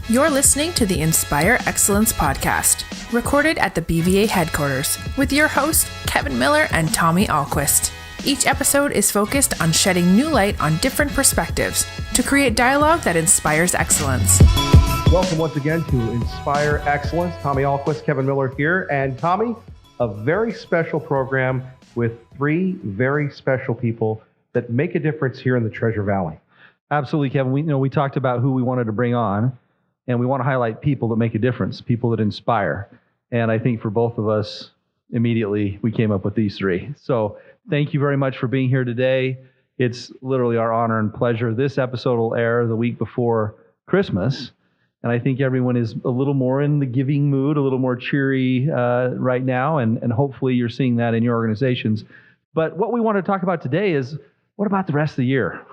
You're listening to the Inspire Excellence podcast, recorded at the BVA headquarters, with your hosts, Kevin Miller and Tommy Ahlquist. Each episode is focused on shedding new light on different perspectives to create dialogue that inspires excellence. Welcome once again to Inspire Excellence. Tommy Ahlquist, Kevin Miller here. And Tommy, a very special program with three very special people that make a difference here in the Treasure Valley. Absolutely, Kevin. We talked about who we wanted to bring on, and we want to highlight people that make a difference, people that inspire. And I think for both of us, immediately, we came up with these three. So thank you very much for being here today. It's literally our honor and pleasure. This episode will air the week before Christmas, and I think everyone is a little more in the giving mood, a little more cheery right now, and hopefully you're seeing that in your organizations. But what we want to talk about today is, what about the rest of the year?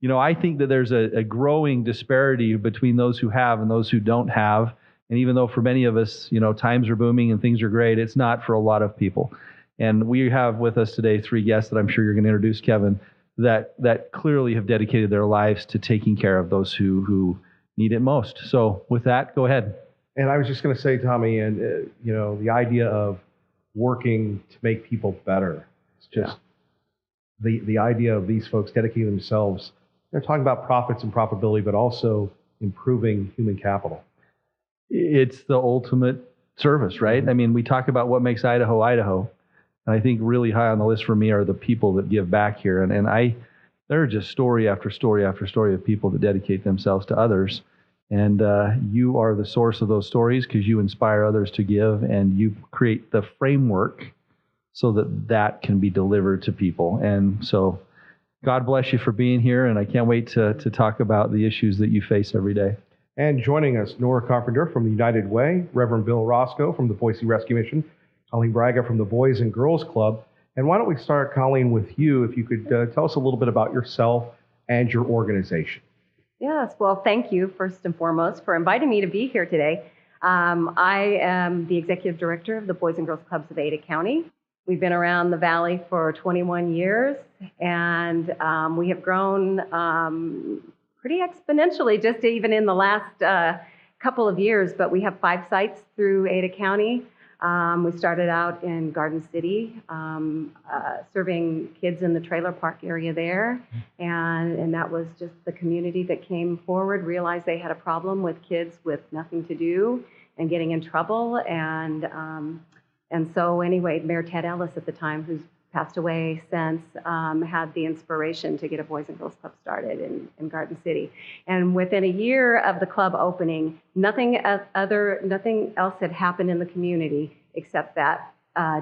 I think that there's a growing disparity between those who have and those who don't have. And even though for many of us, times are booming and things are great, it's not for a lot of people. And we have with us today three guests that I'm sure you're going to introduce, Kevin, that clearly have dedicated their lives to taking care of those who need it most. So with that, go ahead. And I was just going to say, Tommy, and the idea of working to make people better. It's just the idea of these folks dedicating themselves. They're talking about profits and profitability, but also improving human capital. It's the ultimate service, right? Mm-hmm. I mean, we talk about what makes Idaho, Idaho. And I think really high on the list for me are the people that give back here. And there are just story after story after story of people that dedicate themselves to others. And you are the source of those stories because you inspire others to give, and you create the framework so that can be delivered to people. And so God bless you for being here, and I can't wait to talk about the issues that you face every day. And joining us, Nora Carpenter from the United Way, Reverend Bill Roscoe from the Boise Rescue Mission, Colleen Braga from the Boys and Girls Club. And why don't we start, Colleen, with you, if you could tell us a little bit about yourself and your organization. Yes, well, thank you, first and foremost, for inviting me to be here today. I am the executive director of the Boys and Girls Clubs of Ada County. We've been around the valley for 21 years, and we have grown pretty exponentially just even in the last couple of years, but we have 5 sites through Ada County. We started out in Garden City, serving kids in the trailer park area there, and that was just the community that came forward, realized they had a problem with kids with nothing to do and getting in trouble, and so anyway, Mayor Ted Ellis at the time, who's passed away since, had the inspiration to get a Boys and Girls Club started in Garden City. And within a year of the club opening, nothing else had happened in the community except that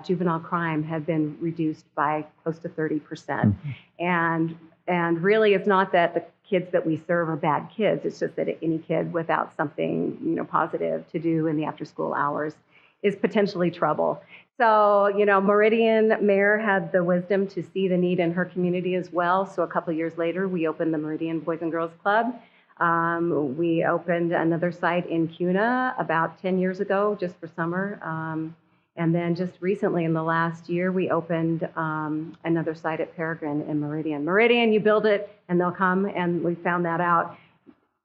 juvenile crime had been reduced by close to 30%. Mm-hmm. And really, it's not that the kids that we serve are bad kids. It's just that any kid without something positive to do in the after-school hours is potentially trouble. So, Meridian Mayor had the wisdom to see the need in her community as well. So a couple of years later, we opened the Meridian Boys and Girls Club. We opened another site in Kuna about 10 years ago, just for summer. And then just recently in the last year, we opened another site at Peregrine in Meridian. Meridian, you build it and they'll come, and we found that out.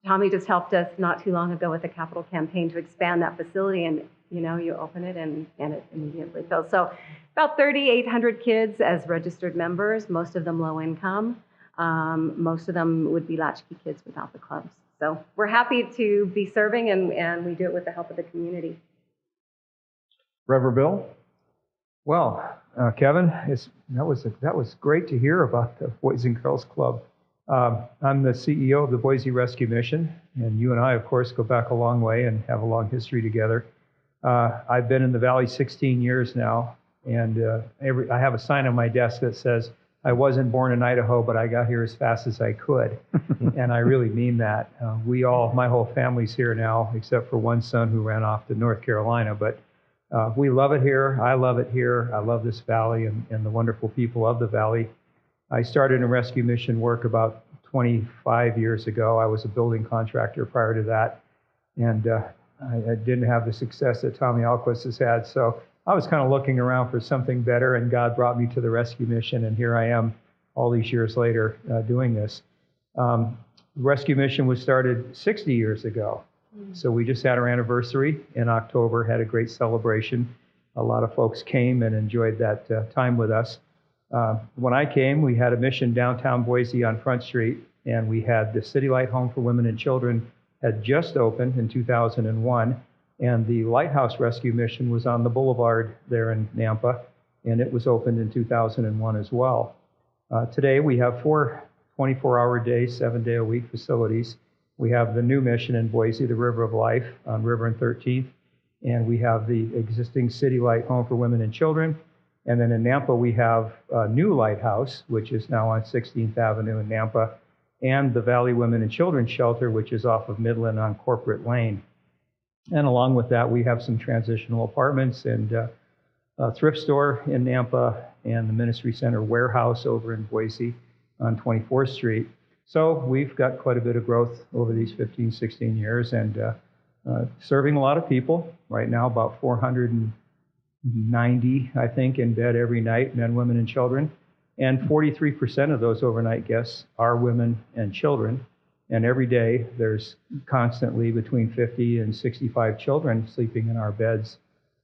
Tommy just helped us not too long ago with a capital campaign to expand that facility, and you open it and it immediately fills. So about 3,800 kids as registered members, most of them low income. Most of them would be latchkey kids without the clubs. So we're happy to be serving, and we do it with the help of the community. Reverend Bill? Well, Kevin, that was great to hear about the Boys and Girls Club. I'm the CEO of the Boise Rescue Mission, and you and I, of course, go back a long way and have a long history together. I've been in the Valley 16 years now, and I have a sign on my desk that says, I wasn't born in Idaho, but I got here as fast as I could. And I really mean that. My whole family's here now, except for one son who ran off to North Carolina. But we love it here. I love it here. I love this valley and the wonderful people of the valley. I started in rescue mission work about 25 years ago. I was a building contractor prior to that. And I didn't have the success that Tommy Ahlquist has had, so I was kind of looking around for something better, and God brought me to the rescue mission, and here I am all these years later doing this. Rescue mission was started 60 years ago, So we just had our anniversary in October, had a great celebration. A lot of folks came and enjoyed that time with us. When I came, we had a mission downtown Boise on Front Street, and we had the City Light Home for Women and Children had just opened in 2001, and the Lighthouse Rescue Mission was on the boulevard there in Nampa, and it was opened in 2001 as well. Today, we have 4 24-hour-a-day, 7-day-a-week facilities. We have the new mission in Boise, the River of Life on River and 13th, and we have the existing City Light Home for Women and Children. And then in Nampa, we have a new lighthouse, which is now on 16th Avenue in Nampa, and the Valley Women and Children's Shelter, which is off of Midland on Corporate Lane. And along with that, we have some transitional apartments and a thrift store in Nampa and the Ministry Center warehouse over in Boise on 24th Street. So we've got quite a bit of growth over these 15, 16 years and serving a lot of people. Right now, about 490, I think, in bed every night, men, women, and children. And 43% of those overnight guests are women and children. And every day, there's constantly between 50 and 65 children sleeping in our beds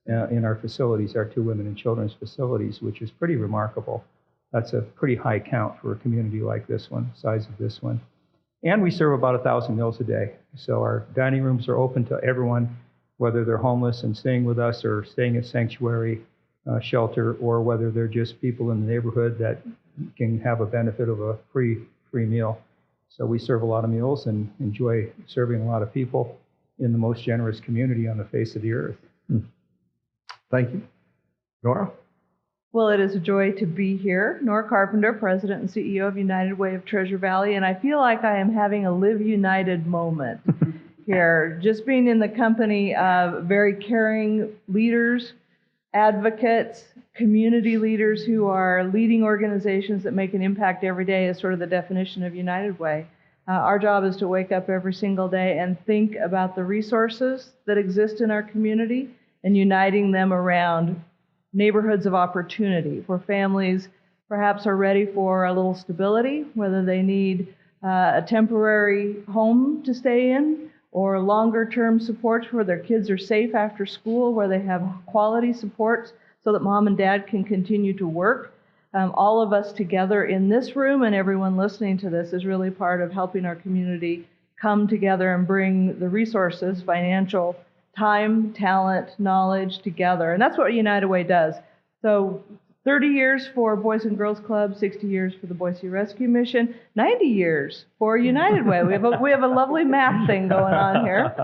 in our facilities, our 2 women and children's facilities, which is pretty remarkable. That's a pretty high count for a community like this one, size of this one. And we serve about 1,000 meals a day. So our dining rooms are open to everyone, whether they're homeless and staying with us or staying at sanctuary shelter, or whether they're just people in the neighborhood that can have a benefit of a free meal. So we serve a lot of meals and enjoy serving a lot of people in the most generous community on the face of the earth. Thank you. Nora? Well, it is a joy to be here. Nora Carpenter, President and CEO of United Way of Treasure Valley, and I feel like I am having a Live United moment here. Just being in the company of very caring leaders, advocates, community leaders who are leading organizations that make an impact every day is sort of the definition of United Way. Our job is to wake up every single day and think about the resources that exist in our community and uniting them around neighborhoods of opportunity where families perhaps are ready for a little stability, whether they need a temporary home to stay in or longer-term supports where their kids are safe after school, where they have quality supports so that mom and dad can continue to work. All of us together in this room and everyone listening to this is really part of helping our community come together and bring the resources, financial, time, talent, knowledge together. And that's what United Way does. So 30 years for Boys and Girls Club, 60 years for the Boise Rescue Mission, 90 years for United Way. We have a lovely math thing going on here.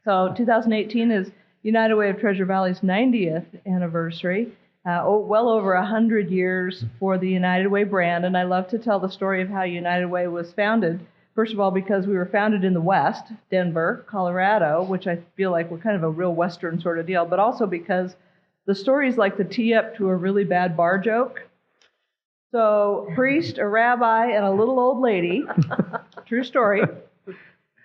So 2018 is United Way of Treasure Valley's 90th anniversary. Well over 100 years for the United Way brand. And I love to tell the story of how United Way was founded. First of all, because we were founded in the West, Denver, Colorado, which I feel like we're kind of a real Western sort of deal, but also because the stories like the tee up to a really bad bar joke. So, priest, a rabbi, and a little old lady, true story,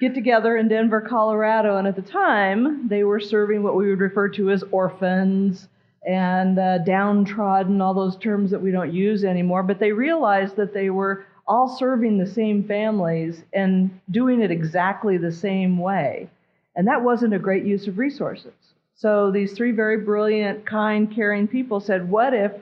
get together in Denver, Colorado, and at the time, they were serving what we would refer to as orphans and downtrodden, all those terms that we don't use anymore, but they realized that they were all serving the same families and doing it exactly the same way. And that wasn't a great use of resources. So these 3 very brilliant, kind, caring people said, what if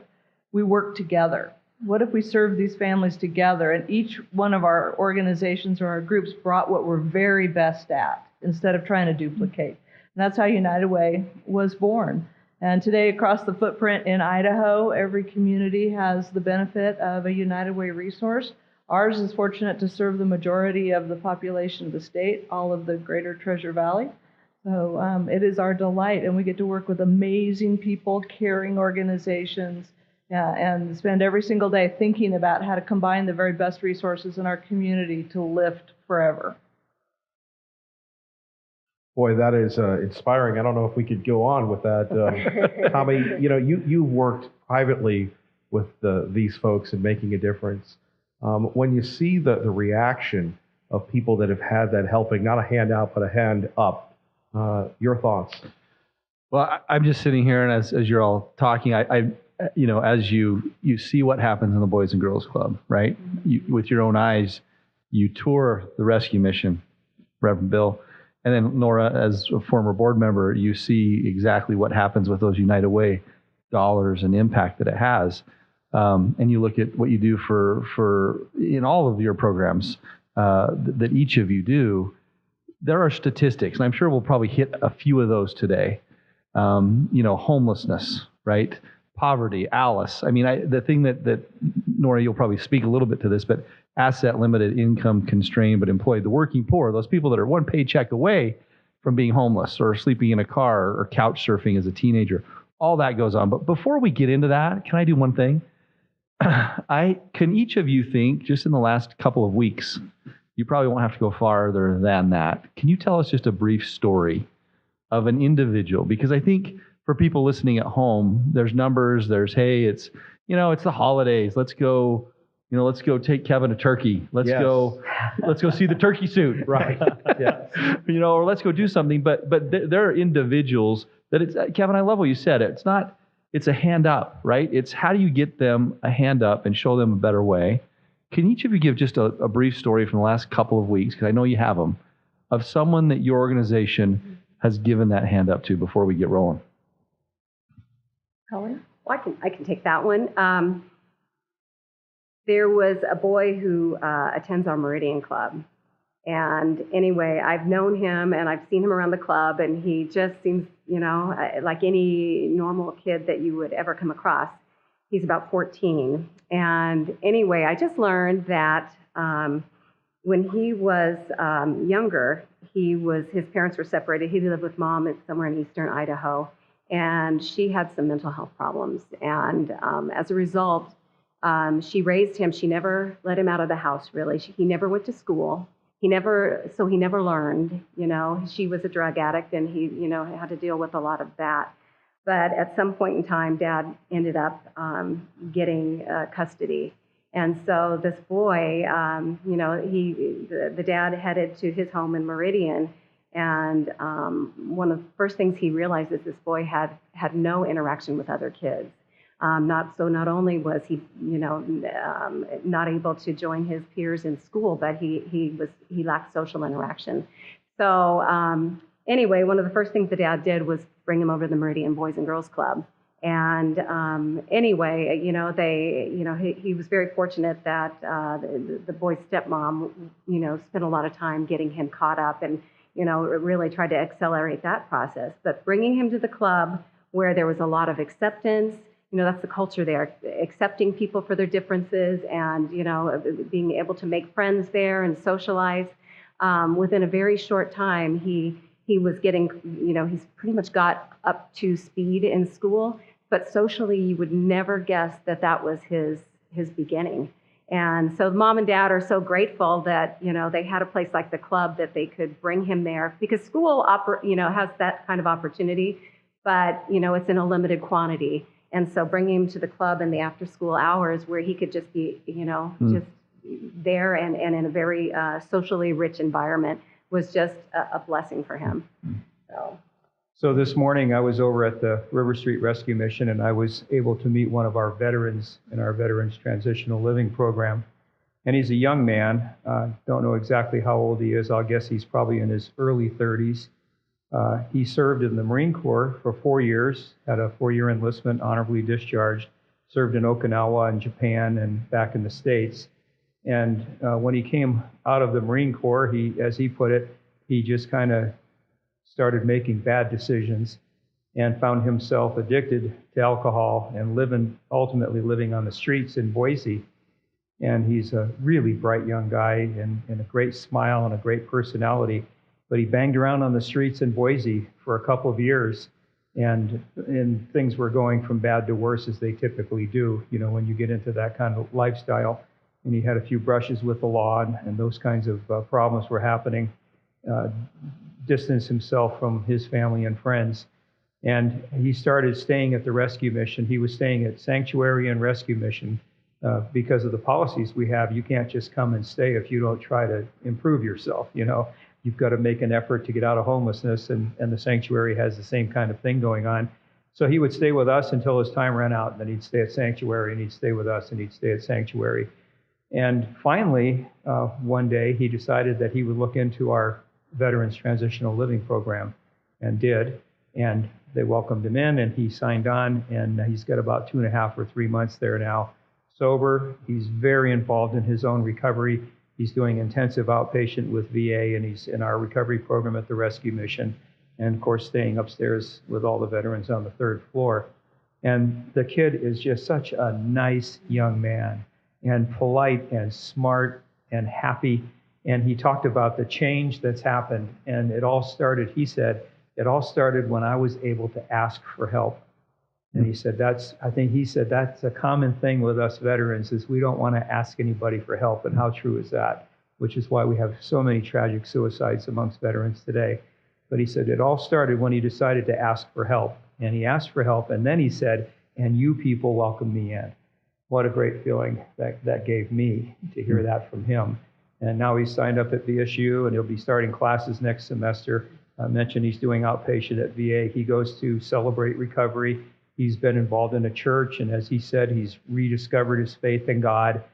we work together? What if we serve these families together? And each one of our organizations or our groups brought what we're very best at instead of trying to duplicate. And that's how United Way was born. And today, across the footprint in Idaho, every community has the benefit of a United Way resource. Ours is fortunate to serve the majority of the population of the state, all of the greater Treasure Valley. So it is our delight, and we get to work with amazing people, caring organizations, and spend every single day thinking about how to combine the very best resources in our community to lift forever. Boy, that is inspiring. I don't know if we could go on with that. Tommy, you worked privately with these folks in making a difference. When you see the reaction of people that have had that helping, not a hand out, but a hand up, your thoughts? Well, I'm just sitting here, and as you're all talking, I as you see what happens in the Boys and Girls Club, right? With your own eyes, you tour the rescue mission, Reverend Bill, And then Nora, as a former board member, you see exactly what happens with those United Way dollars and impact that it has. And you look at what you do for in all of your programs that each of you do. There are statistics, and I'm sure we'll probably hit a few of those today. Homelessness, right? Poverty, Alice. I mean, the thing that Nora, you'll probably speak a little bit to this, but asset limited, income constrained, but employed, the working poor, those people that are one paycheck away from being homeless or sleeping in a car or couch surfing as a teenager, all that goes on. But before we get into that, can I do one thing? Can each of you think, just in the last couple of weeks, you probably won't have to go farther than that, can you tell us just a brief story of an individual? Because I think for people listening at home, there's numbers, there's, hey, it's the holidays. Let's go take Kevin to Turkey. Let's go see the turkey suit. Right. Yeah. Or let's go do something. But there are individuals that it's, Kevin, I love what you said. It's a hand up, right? It's how do you get them a hand up and show them a better way? Can each of you give just a brief story from the last couple of weeks, because I know you have them, of someone that your organization has given that hand up to before we get rolling? Colleen? Well, I can take that one. There was a boy who attends our Meridian Club. And anyway, I've known him and I've seen him around the club, and he just seems, like any normal kid that you would ever come across. He's about 14. And anyway, I just learned that when he was younger, his parents were separated. He lived with mom somewhere in eastern Idaho, and she had some mental health problems. And as a result, she raised him. She never let him out of the house, really. He never went to school. He never learned. She was a drug addict, and he, had to deal with a lot of that. But at some point in time, Dad ended up getting custody. And so this boy, the dad headed to his home in Meridian, and one of the first things he realized is this boy had no interaction with other kids. Not only was he, not able to join his peers in school, but he lacked social interaction. So anyway, one of the first things the dad did was bring him over to the Meridian Boys and Girls Club. And anyway, he was very fortunate that the boy's stepmom, spent a lot of time getting him caught up and, really tried to accelerate that process. But bringing him to the club where there was a lot of acceptance, that's the culture there, accepting people for their differences and, being able to make friends there and socialize. Within a very short time, he was getting, he's pretty much got up to speed in school, but socially you would never guess that was his beginning. And so mom and dad are so grateful that, they had a place like the club that they could bring him there, because school, has that kind of opportunity, but, it's in a limited quantity. And so bringing him to the club in the after school hours where he could just be, just there and in a very socially rich environment was just a blessing for him. So this morning I was over at the River Street Rescue Mission, and I was able to meet one of our veterans in our Veterans Transitional Living Program. And he's a young man. Don't know exactly how old he is. I'll guess he's probably in his early 30s. He served in the Marine Corps for 4 years, had a 4-year enlistment, honorably discharged, served in Okinawa and Japan and back in the States. And when he came out of the Marine Corps, as he put it, he just kind of started making bad decisions and found himself addicted to alcohol and ultimately living on the streets in Boise. And he's a really bright young guy and a great smile and a great personality. But he banged around on the streets in Boise for a couple of years, and things were going from bad to worse, as they typically do, when you get into that kind of lifestyle. And he had a few brushes with the law, and those kinds of problems were happening. Distanced himself from his family and friends. And he started staying at the rescue mission. He was staying at Sanctuary and Rescue Mission because of the policies we have. You can't just come and stay if you don't try to improve yourself, You've got to make an effort to get out of homelessness, and the Sanctuary has the same kind of thing going on. So he would stay with us until his time ran out, and then he'd stay at Sanctuary, and he'd stay with us, and he'd stay at Sanctuary. And finally, one day, he decided that he would look into our Veterans Transitional Living Program, and did. And they welcomed him in, and he signed on, and he's got about 2.5 or 3 months there now, sober. He's very involved in his own recovery. He's doing intensive outpatient with VA, and he's in our recovery program at the Rescue Mission, and of course staying upstairs with all the veterans on the 3rd floor. And the kid is just such a nice young man, and polite and smart and happy. And he talked about the change that's happened, and it all started, he said, it all started when I was able to ask for help. And he said that's a common thing with us veterans, is we don't want to ask anybody for help. And how true is that? Which is why we have so many tragic suicides amongst veterans today. But he said it all started when he decided to ask for help. And he asked for help, and then he said, and you people welcomed me in. What a great feeling that gave me to hear that from him. And now he's signed up at VSU, and he'll be starting classes next semester. I mentioned he's doing outpatient at VA. He goes to Celebrate Recovery. He's been involved in a church, and as he said, he's rediscovered his faith in God.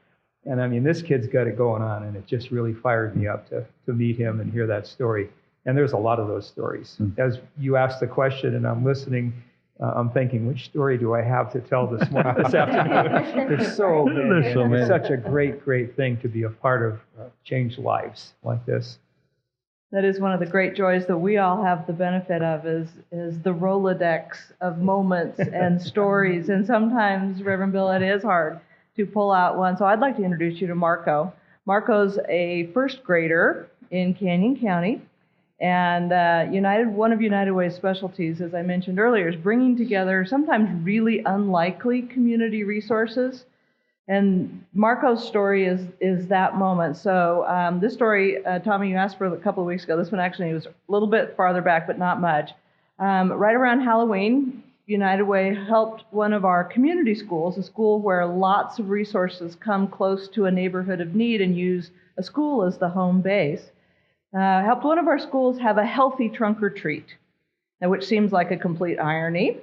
And I mean, this kid's got it going on, and it just really fired me up to meet him and hear that story. And there's a lot of those stories. As you asked the question, and I'm listening, I'm thinking, which story do I have to tell this afternoon? There's so many. It's such a great, great thing to be a part of changed lives like this. That is one of the great joys that we all have the benefit of, is the Rolodex of moments and stories. And sometimes, Reverend Bill, it is hard to pull out one. So I'd like to introduce you to Marco. Marco's a first grader in Canyon County. And one of United Way's specialties, as I mentioned earlier, is bringing together sometimes really unlikely community resources. And Marco's story is that moment. So this story, Tommy, you asked for a couple of weeks ago. This one actually was a little bit farther back, but not much. Right around Halloween, United Way helped one of our community schools, a school where lots of resources come close to a neighborhood of need and use a school as the home base. Helped one of our schools have a healthy trunk or treat, which seems like a complete irony.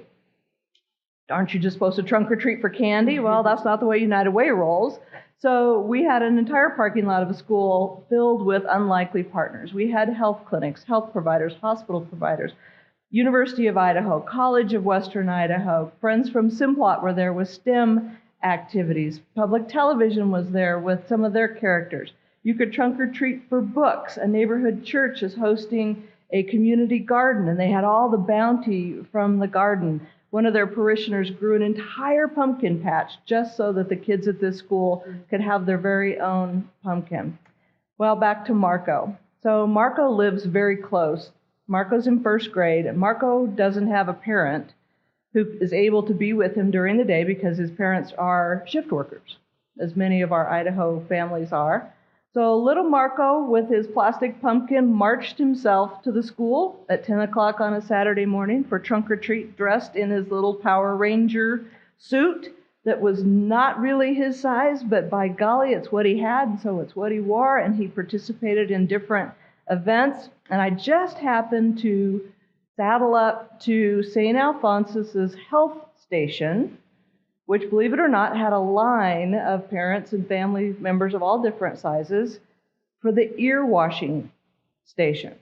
Aren't you just supposed to trunk or treat for candy? Well, that's not the way United Way rolls. So we had an entire parking lot of a school filled with unlikely partners. We had health clinics, health providers, hospital providers, University of Idaho, College of Western Idaho, friends from Simplot were there with STEM activities. Public television was there with some of their characters. You could trunk or treat for books. A neighborhood church is hosting a community garden, and they had all the bounty from the garden. One of their parishioners grew an entire pumpkin patch just so that the kids at this school could have their very own pumpkin. Well, back to Marco. So Marco lives very close. Marco's in first grade, and Marco doesn't have a parent who is able to be with him during the day because his parents are shift workers, as many of our Idaho families are. So little Marco, with his plastic pumpkin, marched himself to the school at 10 o'clock on a Saturday morning for trunk or treat, dressed in his little Power Ranger suit that was not really his size, but by golly, it's what he had, and so it's what he wore, and he participated in different events. And I just happened to saddle up to St. Alphonsus's health station, which, believe it or not, had a line of parents and family members of all different sizes for the ear washing station.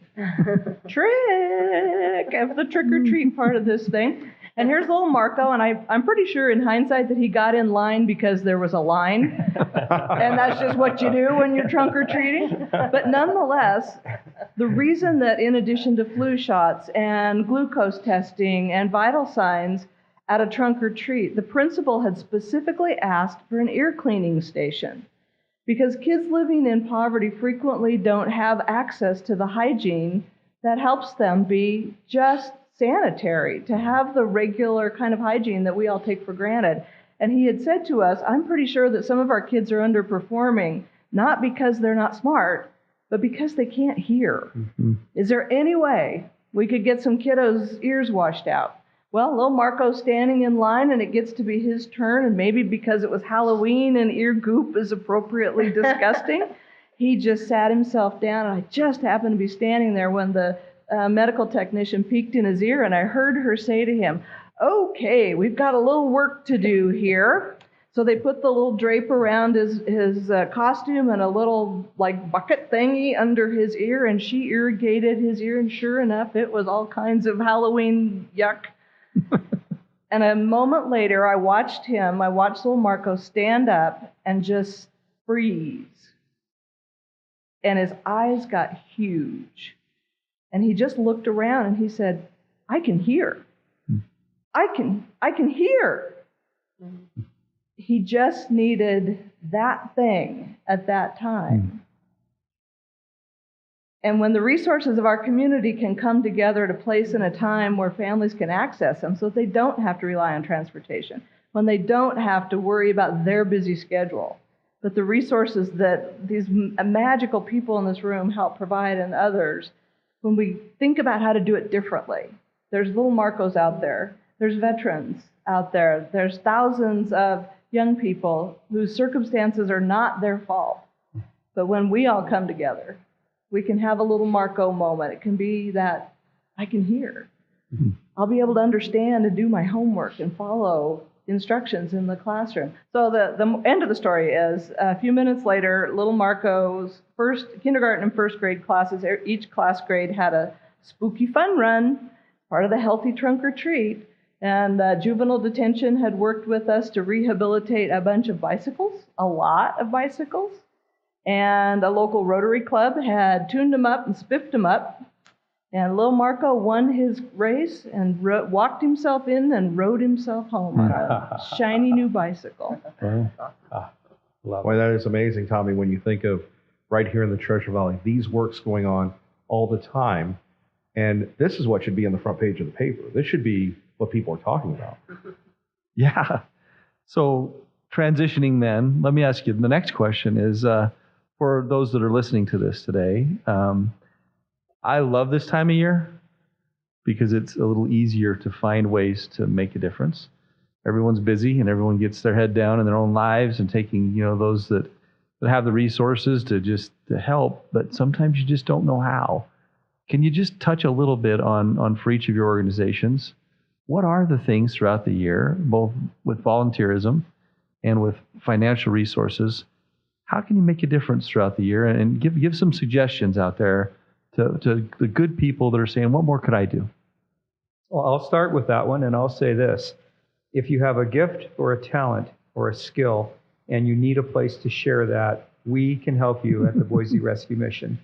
Trick of the trick-or-treat part of this thing. And here's little Marco, and I'm pretty sure in hindsight that he got in line because there was a line. And that's just what you do when you're trunk-or-treating. But nonetheless, the reason that in addition to flu shots and glucose testing and vital signs at a trunk or treat, the principal had specifically asked for an ear cleaning station because kids living in poverty frequently don't have access to the hygiene that helps them be just sanitary, to have the regular kind of hygiene that we all take for granted. And he had said to us, I'm pretty sure that some of our kids are underperforming, not because they're not smart, but because they can't hear. Mm-hmm. Is there any way we could get some kiddos' ears washed out? Well, little Marco's standing in line, and it gets to be his turn, and maybe because it was Halloween and ear goop is appropriately disgusting, he just sat himself down, and I just happened to be standing there when the medical technician peeked in his ear, and I heard her say to him, okay, we've got a little work to do here. So they put the little drape around his costume and a little like bucket thingy under his ear, and she irrigated his ear, and sure enough, it was all kinds of Halloween yuck. And a moment later, I watched little Marco stand up and just freeze. And his eyes got huge. And he just looked around and he said, I can hear. I can hear. He just needed that thing at that time. And when the resources of our community can come together at a place and a time where families can access them so that they don't have to rely on transportation, when they don't have to worry about their busy schedule, but the resources that these magical people in this room help provide and others, when we think about how to do it differently, there's little Marcos out there, there's veterans out there, there's thousands of young people whose circumstances are not their fault. But when we all come together, we can have a little Marco moment. It can be that I can hear. I'll be able to understand and do my homework and follow instructions in the classroom. So the end of the story is, a few minutes later, little Marco's kindergarten and first grade classes, each class grade had a spooky fun run, part of the healthy trunk or treat. And juvenile detention had worked with us to rehabilitate a bunch of bicycles, a lot of bicycles. And a local Rotary Club had tuned them up and spiffed them up. And little Marco won his race and walked himself in and rode himself home on a shiny new bicycle. Boy, that is amazing, Tommy, when you think of right here in the Treasure Valley, these works going on all the time. And this is what should be on the front page of the paper. This should be what people are talking about. Yeah. So transitioning then, let me ask you, the next question is, for those that are listening to this today, I love this time of year because it's a little easier to find ways to make a difference. Everyone's busy and everyone gets their head down in their own lives and taking, those that have the resources to help, but sometimes you just don't know how. Can you just touch a little bit on for each of your organizations? What are the things throughout the year, both with volunteerism and with financial resources? How can you make a difference throughout the year? And give some suggestions out there to the good people that are saying, what more could I do? Well, I'll start with that one, and I'll say this. If you have a gift or a talent or a skill, and you need a place to share that, we can help you at the Boise Rescue Mission.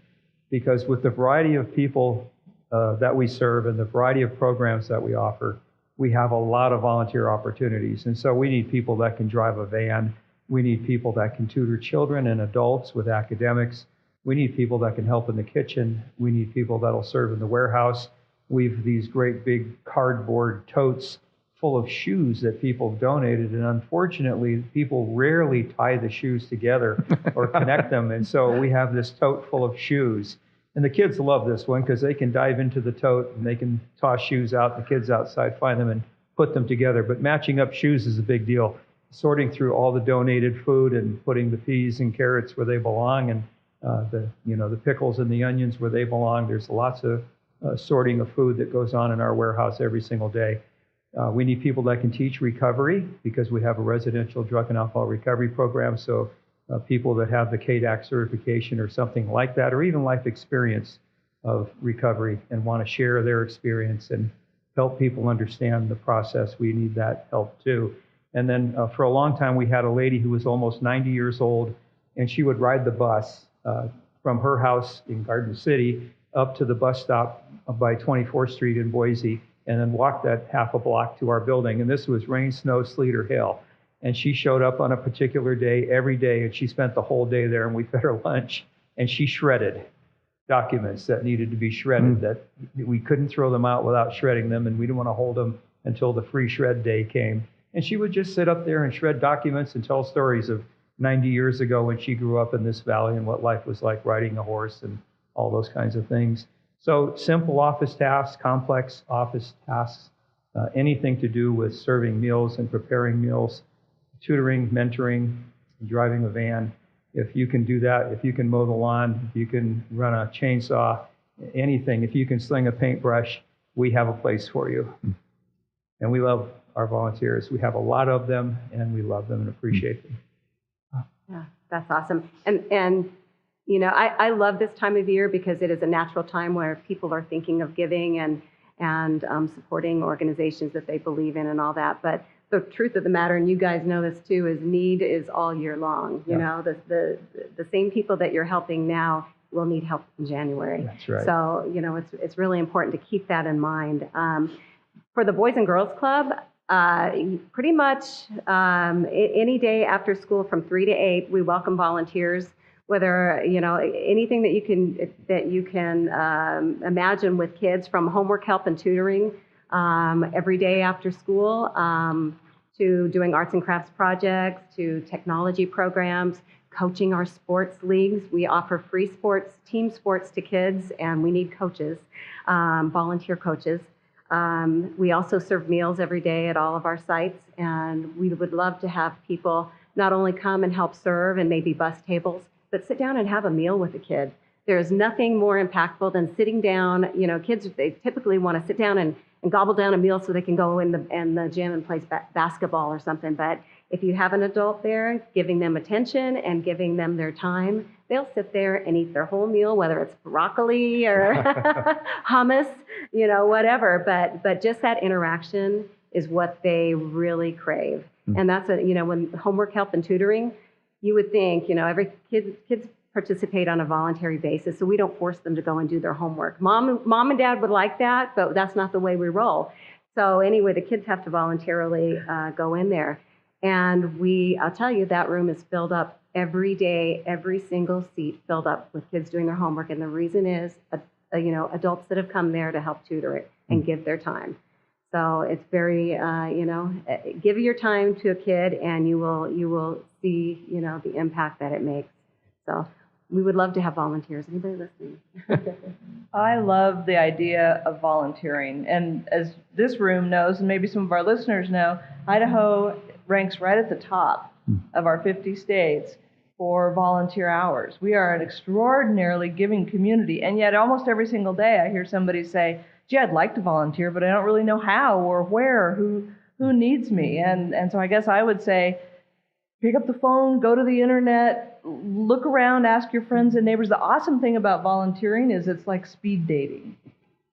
Because with the variety of people that we serve and the variety of programs that we offer, we have a lot of volunteer opportunities. And so we need people that can drive a van. We need people that can tutor children and adults with academics. We need people that can help in the kitchen. We need people that'll serve in the warehouse. We've these great big cardboard totes full of shoes that people have donated. And unfortunately, people rarely tie the shoes together or connect them. And so we have this tote full of shoes. And the kids love this one because they can dive into the tote and they can toss shoes out. The kids outside find them and put them together. But matching up shoes is a big deal. Sorting through all the donated food and putting the peas and carrots where they belong, and the pickles and the onions where they belong. There's lots of sorting of food that goes on in our warehouse every single day. We need people that can teach recovery because we have a residential drug and alcohol recovery program. So people that have the KDAC certification or something like that, or even life experience of recovery and want to share their experience and help people understand the process, we need that help too. And then for a long time, we had a lady who was almost 90 years old, and she would ride the bus from her house in Garden City up to the bus stop by 24th Street in Boise, and then walk that half a block to our building. And this was rain, snow, sleet, or hail. And she showed up on a particular day every day, and she spent the whole day there, and we fed her lunch. And she shredded documents that needed to be shredded, that we couldn't throw them out without shredding them, and we didn't want to hold them until the free shred day came. And she would just sit up there and shred documents and tell stories of 90 years ago when she grew up in this valley and what life was like riding a horse and all those kinds of things. So simple office tasks, complex office tasks, anything to do with serving meals and preparing meals, tutoring, mentoring, driving a van. If you can do that, if you can mow the lawn, if you can run a chainsaw, anything, if you can sling a paintbrush, we have a place for you. And we love our volunteers. We have a lot of them, and we love them and appreciate them. Yeah, that's awesome. And you know, I love this time of year because it is a natural time where people are thinking of giving and supporting organizations that they believe in and all that. But the truth of the matter, and you guys know this too, is need is all year long. You know, the same people that you're helping now will need help in January. That's right. So, you know, it's really important to keep that in mind. For the Boys and Girls Club, pretty much any day after school from 3 to 8, we welcome volunteers. Whether, you know, anything that you can imagine with kids, from homework help and tutoring every day after school, to doing arts and crafts projects, to technology programs, coaching our sports leagues. We offer free sports, team sports to kids, and we need coaches, volunteer coaches. We also serve meals every day at all of our sites, and we would love to have people not only come and help serve and maybe bus tables, but sit down and have a meal with a kid. There is nothing more impactful than sitting down. You know, kids, they typically want to sit down and gobble down a meal so they can go in the gym and play basketball or something. But if you have an adult there, giving them attention and giving them their time, they'll sit there and eat their whole meal, whether it's broccoli or hummus, you know, whatever. But just that interaction is what they really crave. And that's you know, when homework help and tutoring, you would think, you know, every kids participate on a voluntary basis, so we don't force them to go and do their homework. Mom and dad would like that, but that's not the way we roll. So anyway, the kids have to voluntarily go in there. And I'll tell you, that room is filled up every day, every single seat filled up with kids doing their homework. And the reason is, you know, adults that have come there to help tutor it and give their time. So it's very, you know, give your time to a kid and you will see, you know, the impact that it makes. So we would love to have volunteers. Anybody listening? I love the idea of volunteering. And as this room knows, and maybe some of our listeners know, Idaho ranks right at the top of our 50 states for volunteer hours. We are an extraordinarily giving community. And yet almost every single day I hear somebody say, gee, I'd like to volunteer, but I don't really know how or where, who needs me. And so I guess I would say, pick up the phone, go to the internet, look around, ask your friends and neighbors. The awesome thing about volunteering is it's like speed dating.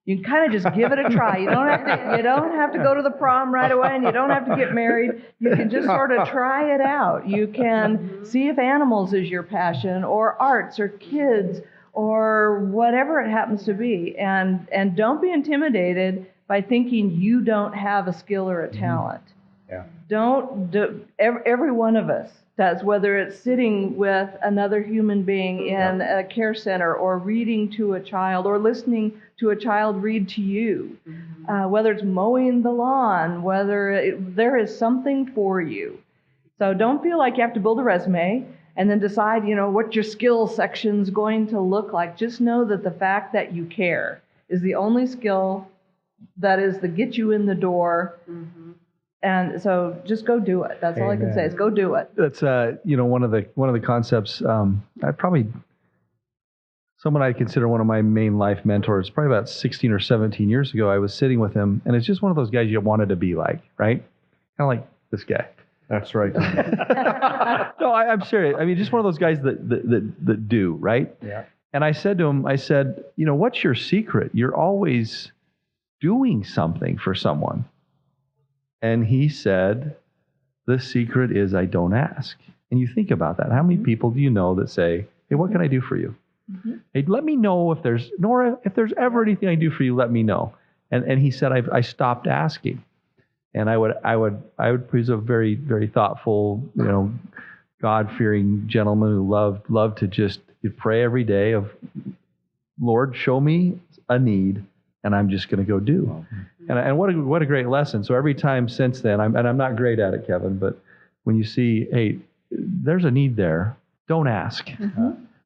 You can kind of just give it a try. You don't have to go to the prom right away, and you don't have to get married. You can just sort of try it out. You can see if animals is your passion, or arts, or kids, or whatever it happens to be. And don't be intimidated by thinking you don't have a skill or a talent. Yeah. Every one of us does, whether it's sitting with another human being in a care center, or reading to a child, or listening to a child read to you, whether it's mowing the lawn, there is something for you. So don't feel like you have to build a resume and then decide, you know, what your skill section's going to look like. Just know that the fact that you care is the only skill that is to get you in the door. And so just go do it. That's all I can say is go do it. That's you know, one of the concepts. Someone I consider one of my main life mentors. Probably about 16 or 17 years ago, I was sitting with him, and it's just one of those guys you wanted to be like, right? Kind of like this guy. That's right. No, I'm serious. I mean, just one of those guys that do, right? Yeah. And I said to him, you know, what's your secret? You're always doing something for someone. And he said, the secret is I don't ask. And you think about that. How many people do you know that say, hey, what can I do for you? Hey, let me know if there's ever anything I can do for you, let me know. And he said, I stopped asking. And I would he's a very, very thoughtful, you know, God-fearing gentleman who loved to just pray every day of, Lord, show me a need, and I'm just going to go do. And what a great lesson. So every time since then, I'm not great at it, Kevin, but when you see, hey, there's a need there, don't ask,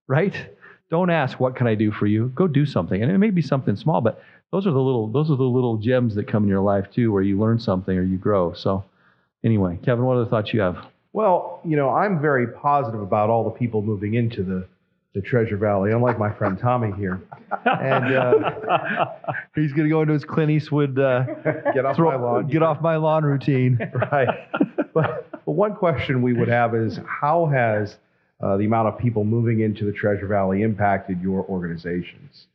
right? Don't ask, what can I do for you? Go do something. And it may be something small, but those are the little gems that come in your life too, where you learn something or you grow. So anyway, Kevin, what other thoughts you have? Well, you know, I'm very positive about all the people moving into the the Treasure Valley, unlike my friend Tommy here. And He's going to go into his Clint Eastwood get off my lawn. get off my lawn routine. Right. But one question we would have is, how has the amount of people moving into the Treasure Valley impacted your organizations?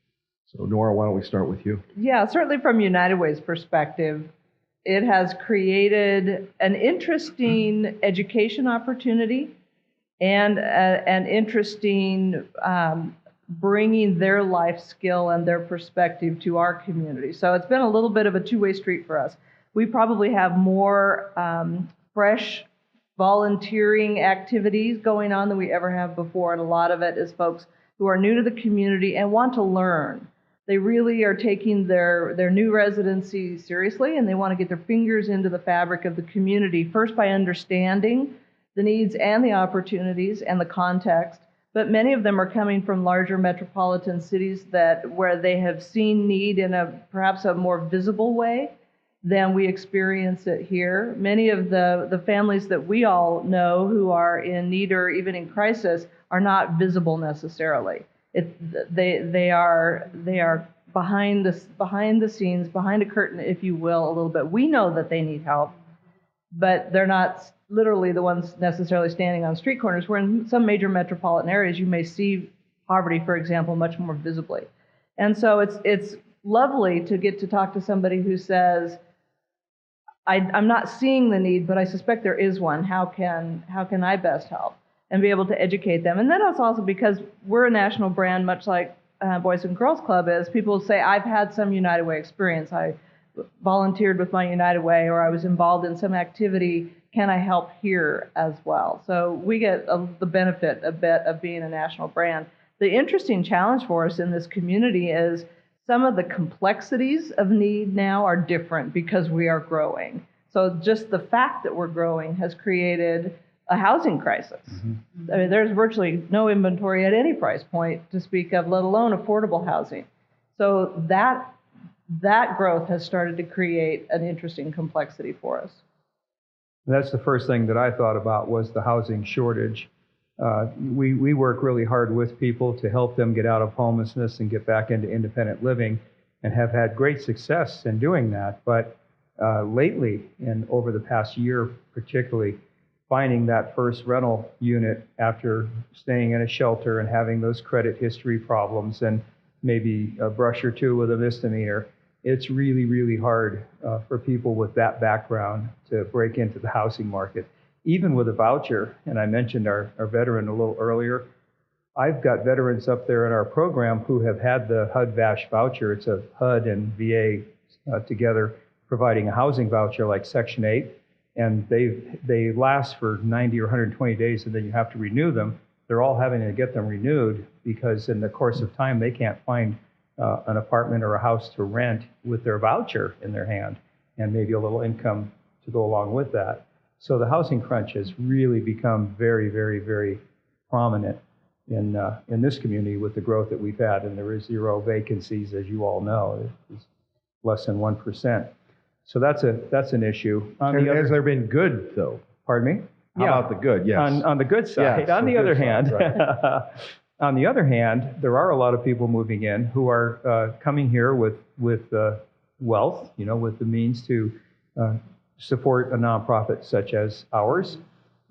So Nora, why don't we start with you? Yeah, certainly from United Way's perspective, it has created an interesting education opportunity and an interesting bringing their life skill and their perspective to our community. So it's been a little bit of a two-way street for us. We probably have more fresh volunteering activities going on than we ever have before, and a lot of it is folks who are new to the community and want to learn. They really are taking their new residency seriously, and they want to get their fingers into the fabric of the community, first by understanding the needs and the opportunities and the context. But many of them are coming from larger metropolitan cities where they have seen need in perhaps a more visible way than we experience it here. Many of the families that we all know who are in need or even in crisis are not visible necessarily. They are behind the scenes, behind a curtain, if you will, a little bit. We know that they need help, but they're not literally the ones necessarily standing on street corners, where in some major metropolitan areas you may see poverty, for example, much more visibly. And so it's lovely to get to talk to somebody who says, I'm not seeing the need, but I suspect there is one. How can I best help? And be able to educate them. And then it's also because we're a national brand, much like Boys and Girls Club is. People say, I've had some United Way experience. I volunteered with my United Way, or I was involved in some activity. Can I help here as well? So we get the benefit a bit of being a national brand. The interesting challenge for us in this community is some of the complexities of need now are different because we are growing. So just the fact that we're growing has created a housing crisis. Mm-hmm. I mean, there's virtually no inventory at any price point to speak of, let alone affordable housing. So that growth has started to create an interesting complexity for us. That's the first thing that I thought about was the housing shortage. We work really hard with people to help them get out of homelessness and get back into independent living, and have had great success in doing that. But lately, and over the past year particularly, finding that first rental unit after staying in a shelter and having those credit history problems and maybe a brush or two with a misdemeanor, it's really, really hard for people with that background to break into the housing market. Even with a voucher, and I mentioned our veteran a little earlier, I've got veterans up there in our program who have had the HUD-VASH voucher. It's a HUD and VA together providing a housing voucher like Section 8. And they last for 90 or 120 days, and then you have to renew them. They're all having to get them renewed because in the course of time, they can't find an apartment or a house to rent with their voucher in their hand and maybe a little income to go along with that. So the housing crunch has really become very, very, very prominent in this community with the growth that we've had. And there is zero vacancies, as you all know. It's less than 1%. So that's an issue. Has there been good, though? Pardon me? How about the good? Yes. On the good side. Yes, on the other hand, right. on the other hand, there are a lot of people moving in who are coming here with wealth, with the means to support a nonprofit such as ours.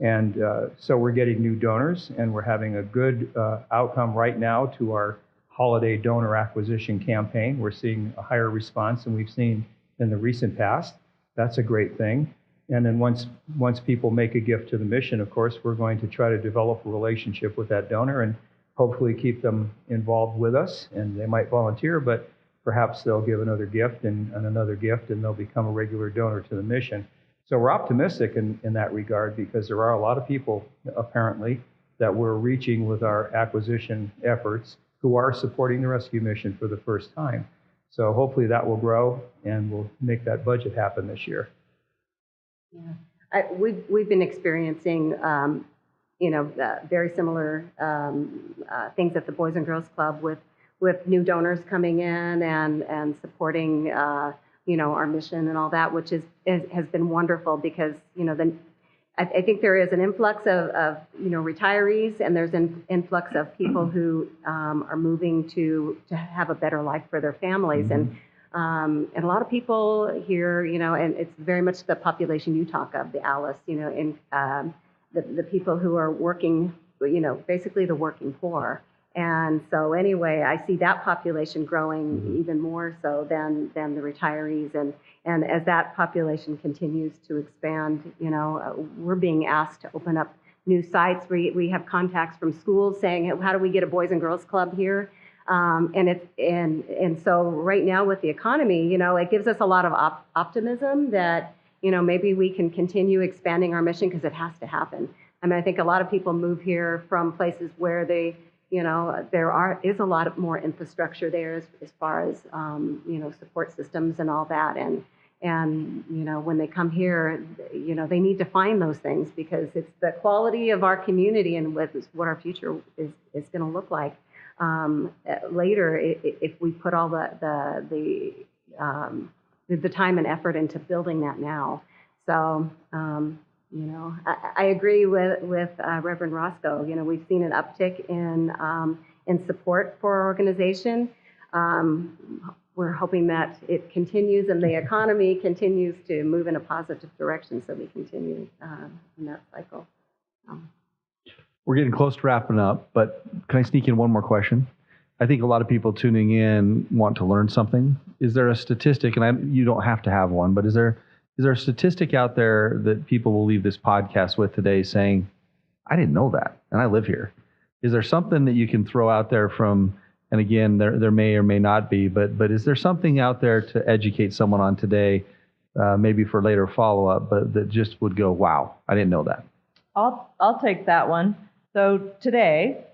And so we're getting new donors, and we're having a good outcome right now to our holiday donor acquisition campaign. We're seeing a higher response than we've seen in the recent past. That's a great thing. And then once people make a gift to the mission, of course, we're going to try to develop a relationship with that donor and hopefully keep them involved with us. And they might volunteer, but perhaps they'll give another gift and another gift, and they'll become a regular donor to the mission. So we're optimistic in that regard, because there are a lot of people, apparently, that we're reaching with our acquisition efforts who are supporting the rescue mission for the first time. So hopefully that will grow, and we'll make that budget happen this year. Yeah, we've been experiencing, very similar things at the Boys and Girls Club with new donors coming in and supporting, our mission and all that, which has been wonderful, because I think there is an influx of retirees, and there's an influx of people who are moving to have a better life for their families. And a lot of people here, and it's very much the population you talk of, the Alice, and the people who are working, basically the working poor. And so anyway, I see that population growing even more so than the retirees. And as that population continues to expand, we're being asked to open up new sites. We have contacts from schools saying, how do we get a Boys and Girls Club here? And so right now with the economy, it gives us a lot of optimism that, maybe we can continue expanding our mission, because it has to happen. I mean, I think a lot of people move here from places where they, there is a lot more infrastructure there as far as, support systems and all that. And when they come here, they need to find those things, because it's the quality of our community and what our future is going to look like later if we put all the time and effort into building that now. So, I agree with Reverend Roscoe. We've seen an uptick in support for our organization. We're hoping that it continues and the economy continues to move in a positive direction, so we continue in that cycle. We're getting close to wrapping up, but can I sneak in one more question? I think a lot of people tuning in want to learn something. Is there a statistic, and you don't have to have one, but is there a statistic out there that people will leave this podcast with today saying, I didn't know that, and I live here? Is there something that you can throw out there from, and again, there may or may not be, but is there something out there to educate someone on today, maybe for later follow-up, but that just would go, wow, I didn't know that? I'll take that one. So today,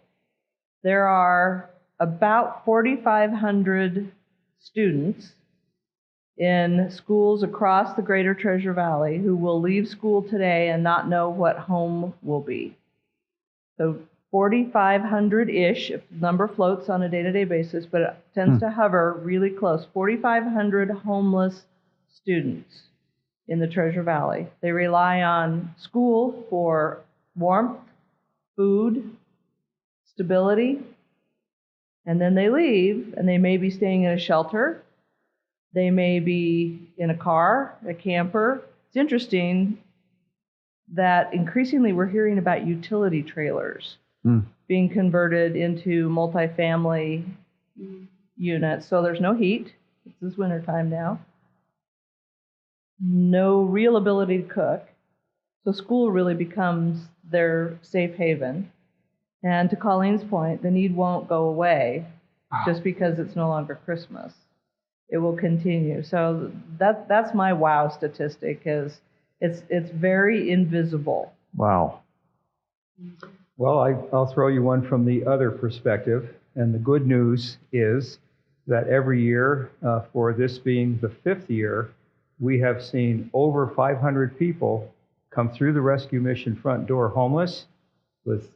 there are about 4,500 students in schools across the greater Treasure Valley who will leave school today and not know what home will be. So 4,500-ish, if the number floats on a day-to-day basis, but it tends to hover really close. 4,500 homeless students in the Treasure Valley. They rely on school for warmth, food, stability, and then they leave, and they may be staying in a shelter. They may be in a car, a camper. It's interesting that increasingly we're hearing about utility trailers being converted into multifamily units. So there's no heat. This is wintertime now. No real ability to cook. So school really becomes their safe haven. And to Colleen's point, the need won't go away just because it's no longer Christmas. It will continue. So that's my wow statistic, is it's very invisible. Wow. Well, I'll throw you one from the other perspective. And the good news is that every year, for this being the 5th year, we have seen over 500 people come through the rescue mission front door homeless, with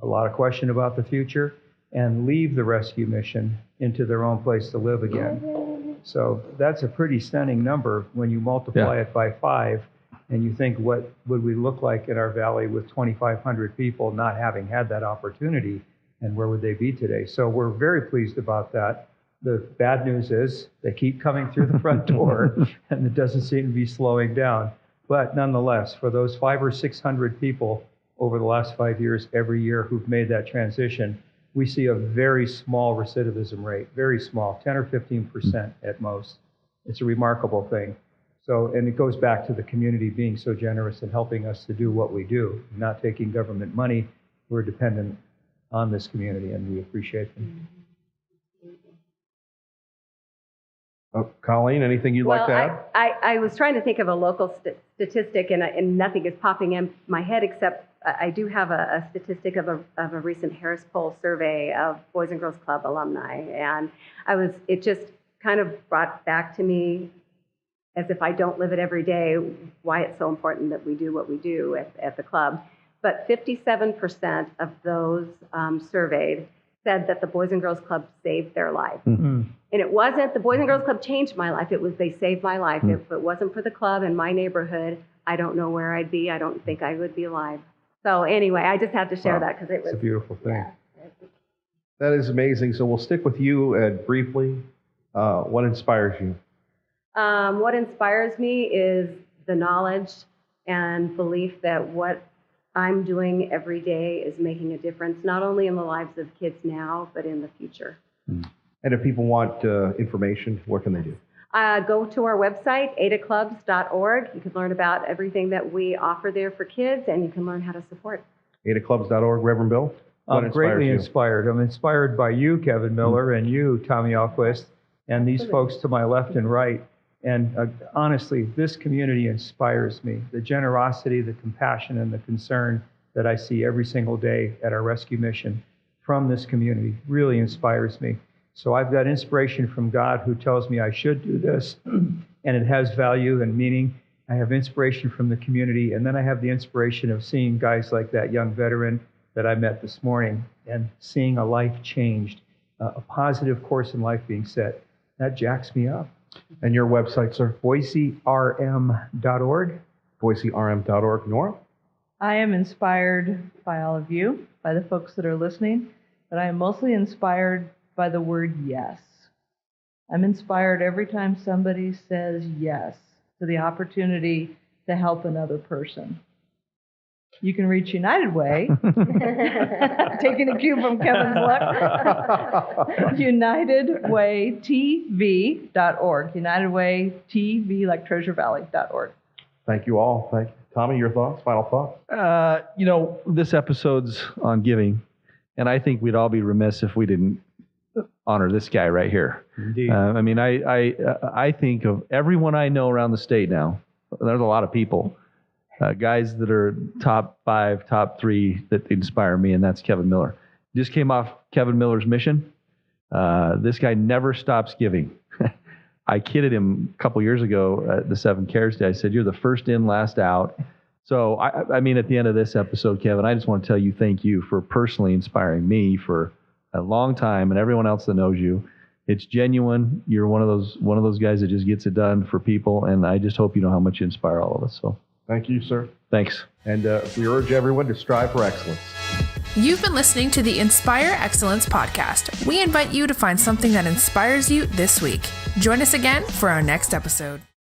a lot of question about the future, and leave the rescue mission into their own place to live again. So that's a pretty stunning number when you multiply it by 5, and you think, what would we look like in our valley with 2,500 people not having had that opportunity, and where would they be today? So we're very pleased about that. The bad news is they keep coming through the front door, and it doesn't seem to be slowing down. But nonetheless, for those 500 or 600 people over the last 5 years, every year, who've made that transition, we see a very small recidivism rate, very small, 10 or 15% at most. It's a remarkable thing. So, and it goes back to the community being so generous and helping us to do what we do, not taking government money. We're dependent on this community, and we appreciate them. Colleen, anything you'd like to add? I was trying to think of a local statistic, and nothing is popping in my head, except I do have a statistic of a recent Harris Poll survey of Boys and Girls Club alumni, and it just kind of brought back to me, as if I don't live it every day, why it's so important that we do what we do at the club. But 57% of those surveyed said that the Boys and Girls Club saved their life. Mm-hmm. And it wasn't the Boys and Girls Club changed my life. It was they saved my life. Mm-hmm. If it wasn't for the club in my neighborhood, I don't know where I'd be. I don't think I would be alive. So anyway, I just had to share that because it was It's a beautiful thing. That is amazing. So we'll stick with you, Ed, briefly. What inspires you? What inspires me is the knowledge and belief that what I'm doing every day is making a difference, not only in the lives of kids now, but in the future. And if people want information, what can they do? Go to our website, adaclubs.org. You can learn about everything that we offer there for kids, and you can learn how to support. adaclubs.org. Reverend Bill? I'm greatly inspired. I'm inspired by you, Kevin Miller, and you, Tommy Ahlquist, and these folks to my left and right. And honestly, this community inspires me. The generosity, the compassion, and the concern that I see every single day at our rescue mission from this community really inspires me. So I've got inspiration from God who tells me I should do this, and it has value and meaning. I have inspiration from the community, and then I have the inspiration of seeing guys like that young veteran that I met this morning and seeing a life changed, a positive course in life being set. That jacks me up. And your website, sir? BoiseRM.org. BoiseRM.org. Nora? I am inspired by all of you, by the folks that are listening, but I am mostly inspired by the word yes. I'm inspired every time somebody says yes to the opportunity to help another person. You can reach United Way, taking a cue from Kevin's look, UnitedWayTV.org, UnitedWayTV, like Treasure Valley.org. Thank you all. Thank you. Tommy, your thoughts, final thoughts? This episode's on giving, and I think we'd all be remiss if we didn't honor this guy right here. Indeed. I think of everyone I know around the state now. There's a lot of people. Guys that are top 5, top 3 that inspire me, and that's Kevin Miller. Just came off Kevin Miller's mission. This guy never stops giving. I kidded him a couple years ago at the 7 Cares Day. I said, you're the first in, last out. So, at the end of this episode, Kevin, I just want to tell you thank you for personally inspiring me for a long time, and everyone else that knows you. It's genuine. You're one of those guys that just gets it done for people, and I just hope you know how much you inspire all of us. So. Thank you, sir. Thanks. And we urge everyone to strive for excellence. You've been listening to the Inspire Excellence podcast. We invite you to find something that inspires you this week. Join us again for our next episode.